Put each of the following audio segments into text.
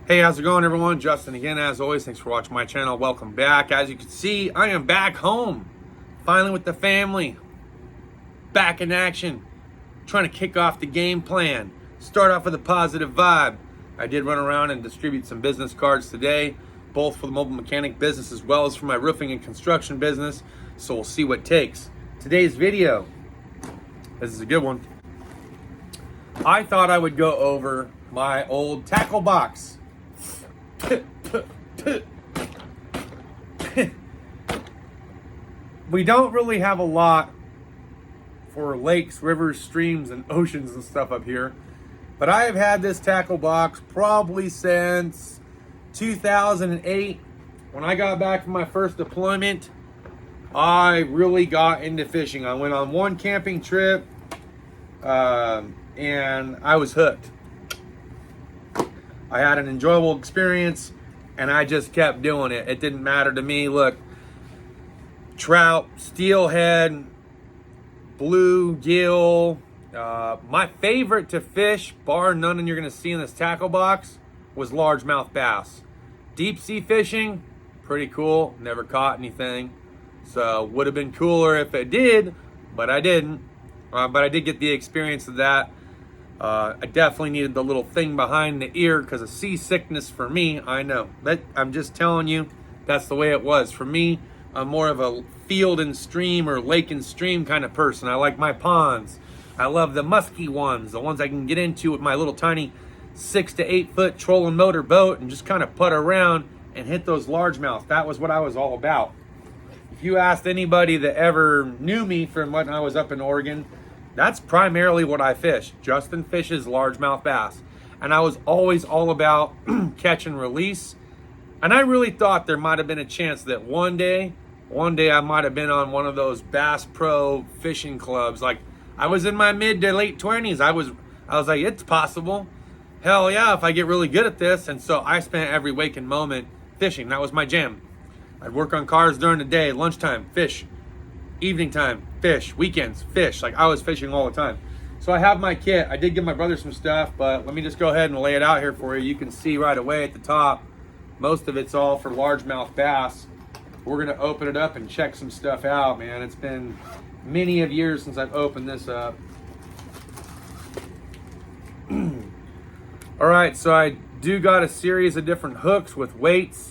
Hey, how's it going, everyone? Justin again, as always. Thanks for watching my channel. Welcome back. As you can see, I am back home, finally with the family, back in action, trying to kick off the game plan, start off with a positive vibe. I did run around and distribute some business cards today, both for the mobile mechanic business as well as for my roofing and construction business, so we'll see what takes. Today's video, this is a good one. I thought I would go over my old tackle box. We don't really have a lot for lakes, rivers, streams, and oceans and stuff up here, but I have had this tackle box probably since 2008. When I got back from my first deployment, I really got into fishing. I went on one camping trip and I was hooked. I had an enjoyable experience and I just kept doing it. It didn't matter to me. Look, trout, steelhead, bluegill. My favorite to fish, bar none, and you're gonna see in this tackle box, was largemouth bass. Deep sea fishing, pretty cool. Never caught anything. So would have been cooler if it did, but I didn't. But I did get the experience of that. I definitely needed the little thing behind the ear because of seasickness for me. I know, but I'm just telling you, that's the way it was. For me, I'm more of a field and stream or lake and stream kind of person. I like my ponds. I love the musky ones, the ones I can get into with my little tiny 6 to 8 foot trolling motor boat and just kind of putt around and hit those largemouth. That was what I was all about. If you asked anybody that ever knew me from when I was up in Oregon, that's primarily what I fish. Justin fishes largemouth bass. And I was always all about catch and release. And I really thought there might have been a chance that one day I might have been on one of those Bass Pro fishing clubs. Like, I was in my mid to late 20s. I was like, it's possible. Hell yeah, if I get really good at this. And so I spent every waking moment fishing. That was my jam. I'd work on cars during the day, lunchtime, fish. Evening time, fish. Weekends, fish. Like, I was fishing all the time. So I have my kit. I did give my brother some stuff, but let me just go ahead and lay it out here for you. You can see right away at the top, most of it's all for largemouth bass. We're gonna open it up and check some stuff out, man. It's been many of years since I've opened this up. All right, so I do got a series of different hooks with weights.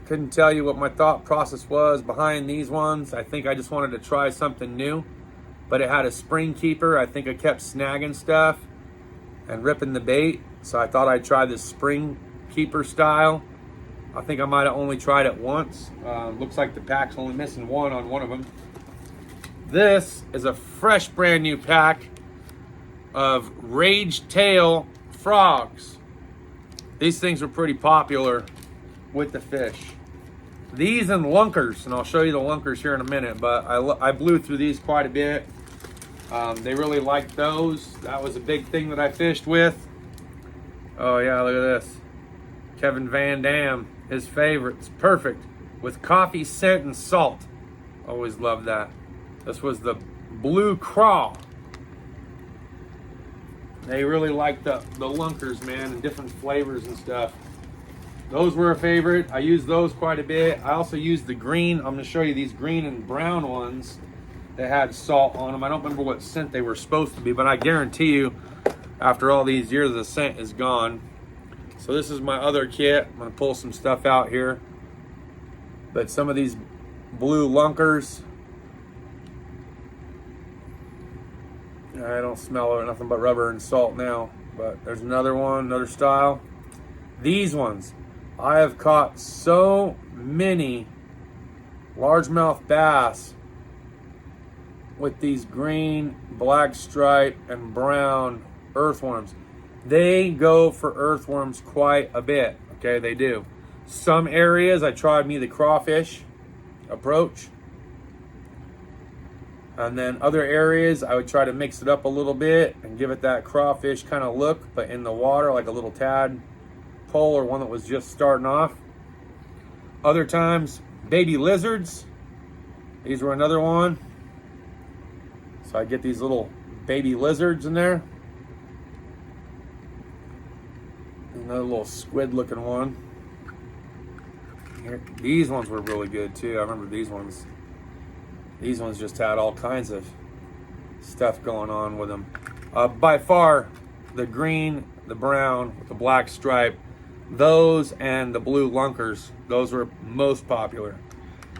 Couldn't tell you what my thought process was behind these ones. I think I just wanted to try something new, but it had a spring keeper. I think I kept snagging stuff and ripping the bait, so I thought I'd try this spring keeper style. I think I might have only tried it once. Looks like the pack's only missing one on one of them. This is a fresh brand new pack of Rage Tail frogs. These things were pretty popular with the fish. These and lunkers, and I'll show you the lunkers here in a minute, but I blew through these quite a bit. They really liked those. That was a big thing that I fished with. Oh yeah, look at this. Kevin Van Dam, his favorites, perfect, with coffee, scent, and salt. Always loved that. This was the Blue Craw. They really liked the lunkers, man, and different flavors and stuff. Those were a favorite. I used those quite a bit. I also used the green. I'm gonna show you these green and brown ones that had salt on them. I don't remember what scent they were supposed to be, but I guarantee you, after all these years, the scent is gone. So this is my other kit. I'm gonna pull some stuff out here. But some of these blue lunkers, I don't smell nothing but rubber and salt now. But there's another one, another style. These ones, I have caught so many largemouth bass with these green, black stripe, and brown earthworms. They go for earthworms quite a bit, okay, they do. Some areas I tried me the crawfish approach. And then other areas I would try to mix it up a little bit and give it that crawfish kind of look, but in the water, like a little tadpole or one that was just starting off. Other times, baby lizards. These were another one. So I get these little baby lizards in there. Another little squid looking one. Here, these ones were really good too. I remember these ones. These ones just had all kinds of stuff going on with them. By far, the green, the brown with the black stripe, those and the blue lunkers, those were most popular.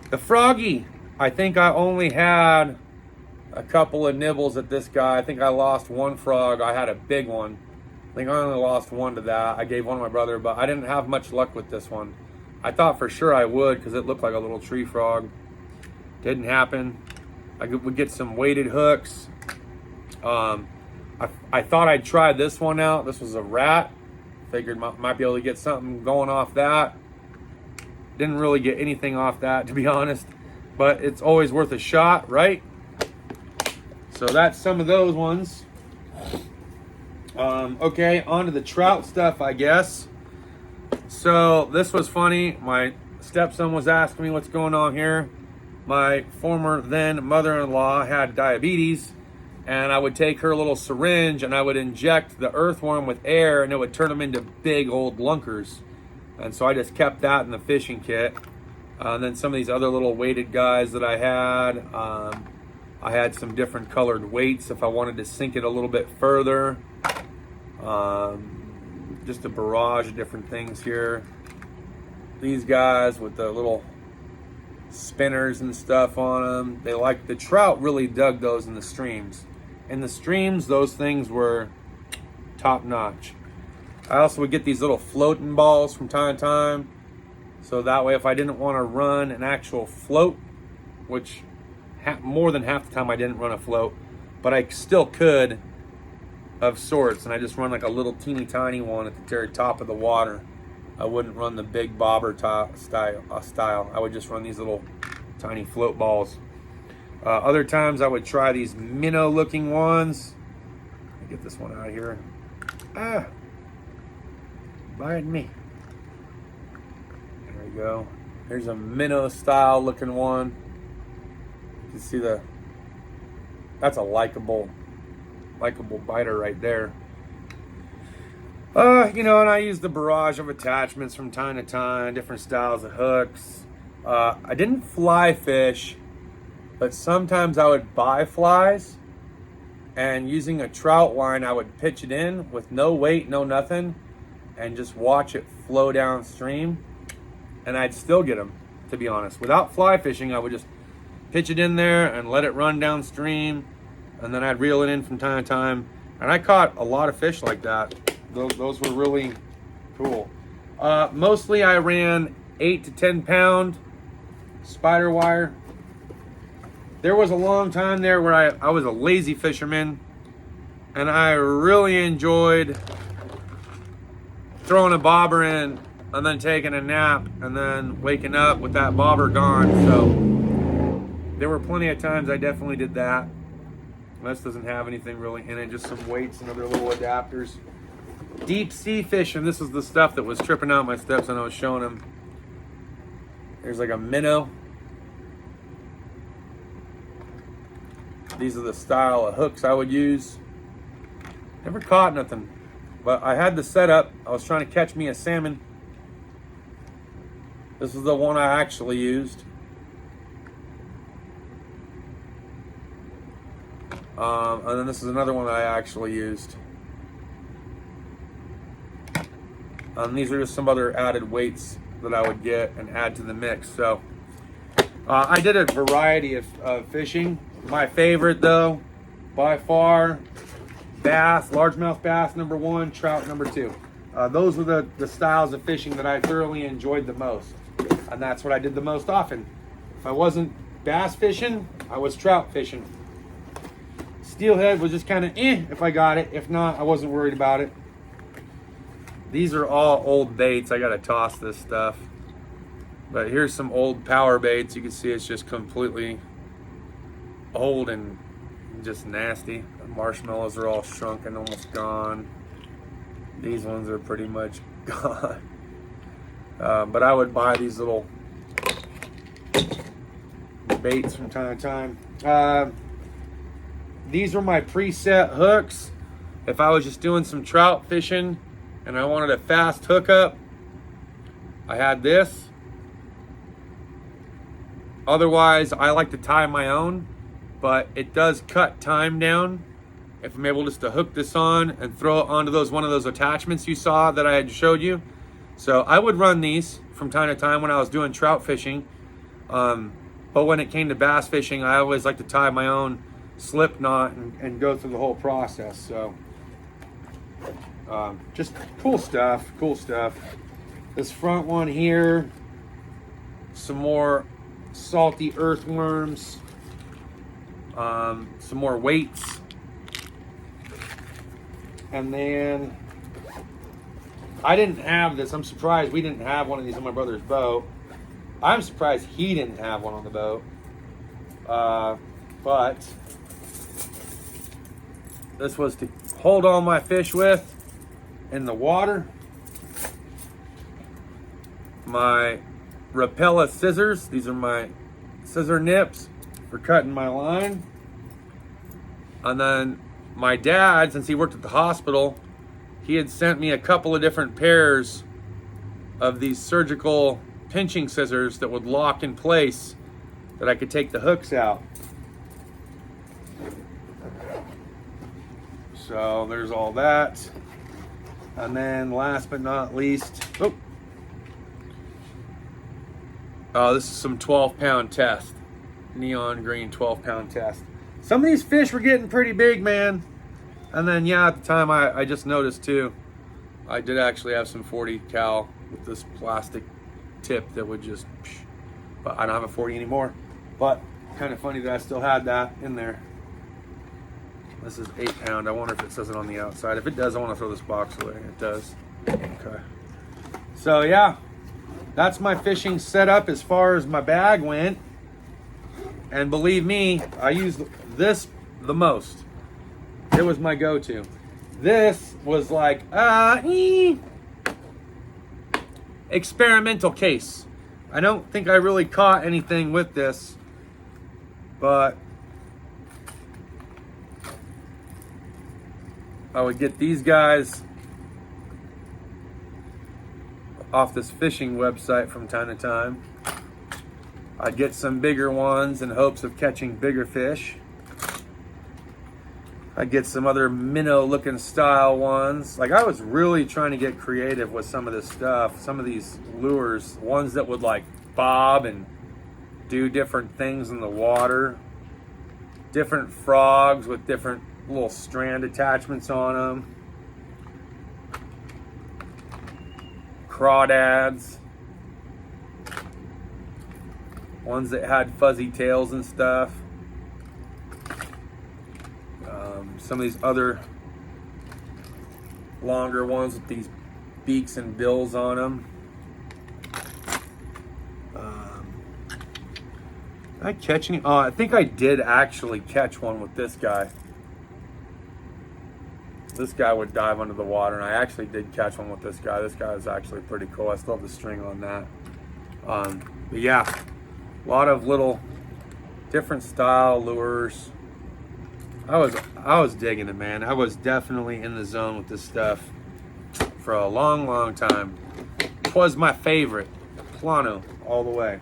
The froggy, I think I only had a couple of nibbles at this guy. I think I lost one frog. I had a big one. I think I only lost one to that. I gave one to my brother, but I didn't have much luck with this one. I thought for sure I would because it looked like a little tree frog. Didn't happen. I would get some weighted hooks. I thought I'd try this one out. This was a rat. Figured might be able to get something going off that. Didn't really get anything off that, to be honest. But it's always worth a shot, right? So that's some of those ones. Okay, on to the trout stuff, I guess. So this was funny. My stepson was asking me what's going on here. My former then mother-in-law had diabetes, and I would take her little syringe and I would inject the earthworm with air, and it would turn them into big old lunkers. And so I just kept that in the fishing kit. And then some of these other little weighted guys that I had some different colored weights if I wanted to sink it a little bit further. Just a barrage of different things here. These guys with the little spinners and stuff on them. They like the trout really dug those in the streams. In the streams, those things were top notch. I also would get these little floating balls from time to time. So that way, if I didn't want to run an actual float, which more than half the time I didn't run a float, but I still could of sorts, and I just run like a little teeny tiny one at the very top of the water. I wouldn't run the big bobber style. I would just run these little tiny float balls. Other times I would try these minnow looking ones. Let me get this one out of here. Ah, biting me. There we go. Here's a minnow style looking one. You can see that's a likable biter right there. And I use the barrage of attachments from time to time, different styles of hooks. I didn't fly fish, but sometimes I would buy flies, and using a trout line, I would pitch it in with no weight, no nothing, and just watch it flow downstream, and I'd still get them, to be honest. Without fly fishing, I would just pitch it in there and let it run downstream, and then I'd reel it in from time to time, and I caught a lot of fish like that. Those were really cool. Mostly I ran 8 to 10 pound spider wire. There was a long time there where I was a lazy fisherman, and I really enjoyed throwing a bobber in and then taking a nap and then waking up with that bobber gone. So there were plenty of times I definitely did that. This doesn't have anything really in it, just some weights and other little adapters. Deep sea fishing. This is the stuff that was tripping out my stepson. I was showing him. There's like a minnow. These are the style of hooks I would use. Never caught nothing, but I had the setup. I was trying to catch me a salmon. This is the one I actually used. And then this is another one that I actually used. These are just some other added weights that I would get and add to the mix. So I did a variety of fishing. My favorite though, by far, bass, largemouth bass number 1, trout number 2. Those were the styles of fishing that I thoroughly enjoyed the most. And that's what I did the most often. If I wasn't bass fishing, I was trout fishing. Steelhead was just kind of if I got it. If not, I wasn't worried about it. These are all old baits. I gotta toss this stuff. But here's some old power baits. You can see it's just completely old and just nasty. The marshmallows are all shrunk and almost gone. These ones are pretty much gone. But I would buy these little baits from time to time. These were my preset hooks. If I was just doing some trout fishing, and I wanted a fast hookup, I had this. Otherwise, I like to tie my own, but it does cut time down if I'm able just to hook this on and throw it onto one of those attachments you saw that I had showed you. So I would run these from time to time when I was doing trout fishing. But when it came to bass fishing, I always like to tie my own slip knot and go through the whole process. So just cool stuff, cool stuff. This front one here, some more salty earthworms, some more weights, and then I didn't have this. I'm surprised we didn't have one of these on my brother's boat. I'm surprised he didn't have one on the boat, but this was to hold all my fish with in the water. My Rapella scissors. These are my scissor nips for cutting my line. And then my dad, since he worked at the hospital, he had sent me a couple of different pairs of these surgical pinching scissors that would lock in place that I could take the hooks out. So there's all that. And then last but not least, this is some 12-pound test. Neon green 12-pound test. Some of these fish were getting pretty big, man. And then, yeah, at the time, I just noticed, too, I did actually have some 40 cal with this plastic tip that would just, but I don't have a 40 anymore. But kind of funny that I still had that in there. This is 8-pound. I wonder if it says it on the outside. If it does, I want to throw this box away. It does. Okay. So, yeah. That's my fishing setup as far as my bag went. And believe me, I used this the most. It was my go-to. This was like, experimental case. I don't think I really caught anything with this, but I would get these guys off this fishing website from time to time. I'd get some bigger ones in hopes of catching bigger fish. I'd get some other minnow looking style ones. Like, I was really trying to get creative with some of this stuff. Some of these lures, ones that would like bob and do different things in the water. Different frogs with different little strand attachments on them. Crawdads. Ones that had fuzzy tails and stuff. Some of these other longer ones with these beaks and bills on them. Did I catch any? Oh, I think I did actually catch one with this guy. This guy would dive under the water, and I actually did catch one with this guy. This guy is actually pretty cool. I still have the string on that. But yeah, a lot of little different style lures. I was digging it, man. I was definitely in the zone with this stuff for a long, long time. It was my favorite. Plano all the way.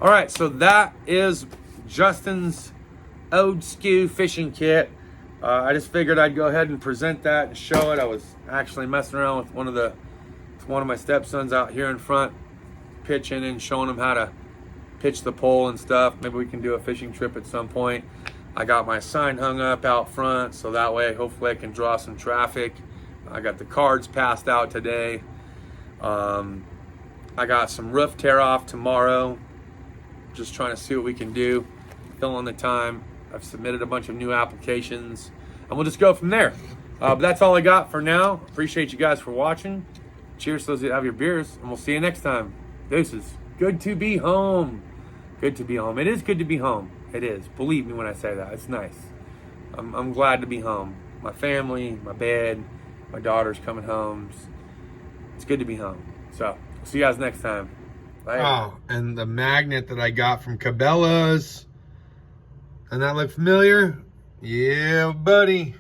All right, so that is Justin's old school fishing kit. I just figured I'd go ahead and present that and show it. I was actually messing around with one of my stepsons out here in front, pitching and showing him how to pitch the pole and stuff. Maybe we can do a fishing trip at some point. I got my sign hung up out front, so that way hopefully I can draw some traffic. I got the cards passed out today. I got some roof tear off tomorrow. Just trying to see what we can do. Filling the time. I've submitted a bunch of new applications, and we'll just go from there. But that's all I got for now. Appreciate you guys for watching. Cheers to those that have your beers, and we'll see you next time. Deuces. Good to be home. Good to be home. It is good to be home. It is. Believe me when I say that. It's nice. I'm glad to be home. My family, my bed, my daughter's coming home. It's good to be home. So, see you guys next time. Bye. Oh, and the magnet that I got from Cabela's. Doesn't that look familiar? Yeah, buddy.